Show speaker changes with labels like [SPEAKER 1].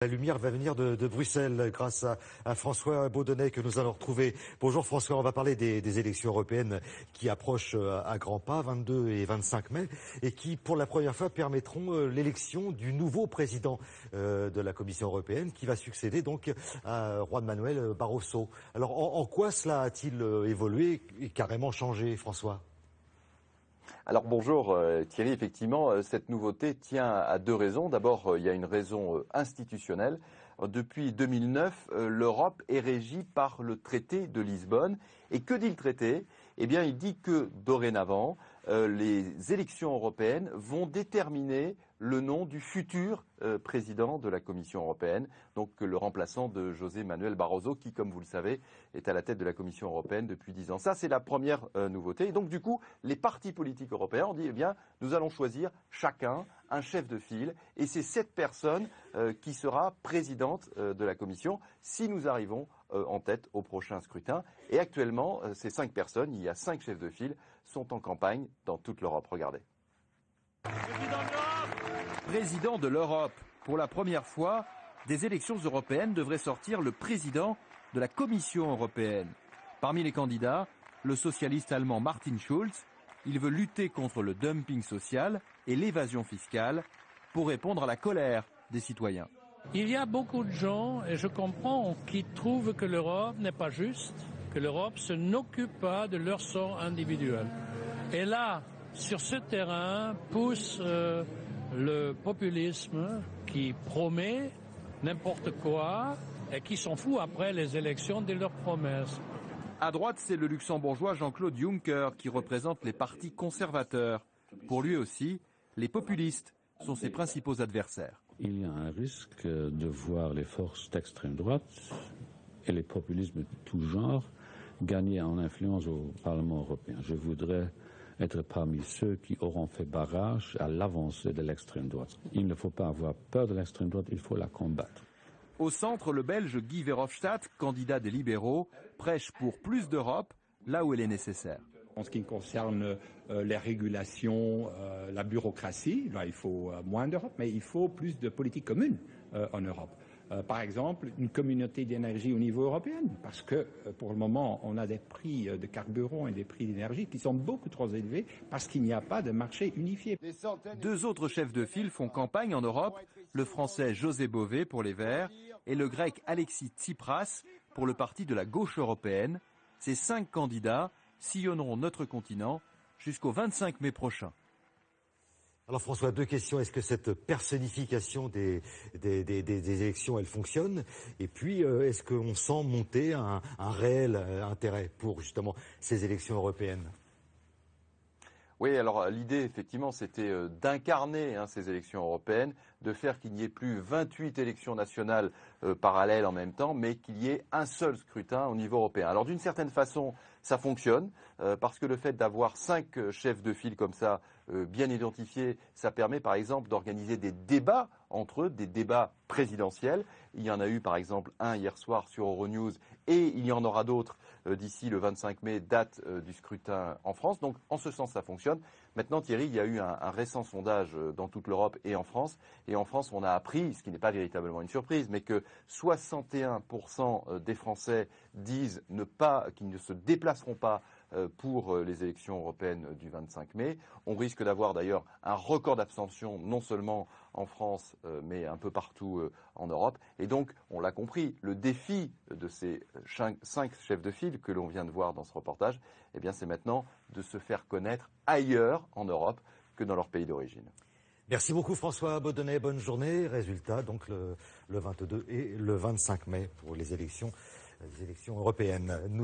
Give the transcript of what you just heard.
[SPEAKER 1] La lumière va venir de Bruxelles grâce à François Baudonnet que nous allons retrouver. Bonjour François, on va parler des élections européennes qui approchent à grands pas, 22 et 25 mai, et qui pour la première fois permettront l'élection du nouveau président de la Commission européenne qui va succéder donc à Juan Manuel Barroso. Alors en quoi cela a-t-il évolué et carrément changé, François ?
[SPEAKER 2] Alors bonjour Thierry, effectivement cette nouveauté tient à deux raisons. D'abord il y a une raison institutionnelle. Depuis 2009 l'Europe est régie par le traité de Lisbonne. Et que dit le traité ? Eh bien il dit que dorénavant les élections européennes vont déterminer le nom du futur président de la Commission européenne, donc le remplaçant de José Manuel Barroso, qui, comme vous le savez, est à la tête de la Commission européenne depuis 10 ans. Ça, c'est la première nouveauté. Et donc, du coup, les partis politiques européens ont dit, eh bien, nous allons choisir chacun un chef de file, et c'est cette personne qui sera présidente de la Commission si nous arrivons en tête au prochain scrutin. Et actuellement, ces 5 personnes, il y a 5 chefs de file, sont en campagne dans toute l'Europe. Regardez.
[SPEAKER 3] Président de l'Europe. Pour la première fois, des élections européennes devraient sortir le président de la Commission européenne. Parmi les candidats, le socialiste allemand Martin Schulz. Il veut lutter contre le dumping social et l'évasion fiscale pour répondre à la colère des citoyens.
[SPEAKER 4] Il y a beaucoup de gens, et je comprends, qui trouvent que l'Europe n'est pas juste, que l'Europe n'occupe pas de leur sort individuel. Et là, sur ce terrain, pousse le populisme qui promet n'importe quoi et qui s'en fout après les élections de leurs promesses.
[SPEAKER 3] À droite, c'est le luxembourgeois Jean-Claude Juncker qui représente les partis conservateurs. Pour lui aussi, les populistes sont ses principaux adversaires.
[SPEAKER 5] Il y a un risque de voir les forces d'extrême droite et les populismes de tout genre gagner en influence au Parlement européen. Je voudrais être parmi ceux qui auront fait barrage à l'avancée de l'extrême droite. Il ne faut pas avoir peur de l'extrême droite, il faut la combattre.
[SPEAKER 3] Au centre, le Belge Guy Verhofstadt, candidat des libéraux, prêche pour plus d'Europe là où elle est nécessaire.
[SPEAKER 6] En ce qui concerne les régulations, la bureaucratie, là, il faut moins d'Europe, mais il faut plus de politique commune en Europe. Par exemple, une communauté d'énergie au niveau européen, parce que pour le moment, on a des prix de carburant et des prix d'énergie qui sont beaucoup trop élevés parce qu'il n'y a pas de marché unifié.
[SPEAKER 3] 2 autres chefs de file font campagne en Europe, le français José Bové pour les Verts et le grec Alexis Tsipras pour le parti de la gauche européenne. Ces 5 candidats sillonneront notre continent jusqu'au 25 mai prochain.
[SPEAKER 1] Alors François, 2 questions. Est-ce que cette personnification des élections, elle fonctionne ? Et puis, est-ce qu'on sent monter un réel intérêt pour justement ces élections européennes ?
[SPEAKER 2] Oui, alors l'idée, effectivement, c'était d'incarner ces élections européennes, de faire qu'il n'y ait plus 28 élections nationales parallèles en même temps, mais qu'il y ait un seul scrutin au niveau européen. Alors d'une certaine façon, ça fonctionne, parce que le fait d'avoir 5 chefs de file comme ça, bien identifiés, ça permet par exemple d'organiser des débats entre eux, des débats présidentiels. Il y en a eu par exemple un hier soir sur Euronews, et il y en aura d'autres d'ici le 25 mai, date du scrutin en France. Donc en ce sens, ça fonctionne. Maintenant, Thierry, il y a eu un récent sondage dans toute l'Europe et en France. Et en France, on a appris, ce qui n'est pas véritablement une surprise, mais que 61% des Français disent qu'ils ne se déplaceront pas pour les élections européennes du 25 mai. On risque d'avoir d'ailleurs un record d'abstention, non seulement en France, mais un peu partout en Europe. Et donc, on l'a compris, le défi de ces 5 chefs de file que l'on vient de voir dans ce reportage, eh bien, c'est maintenant de se faire connaître ailleurs en Europe que dans leur pays d'origine.
[SPEAKER 1] Merci beaucoup François Baudonnet, bonne journée. Résultat donc le 22 et le 25 mai pour les élections européennes.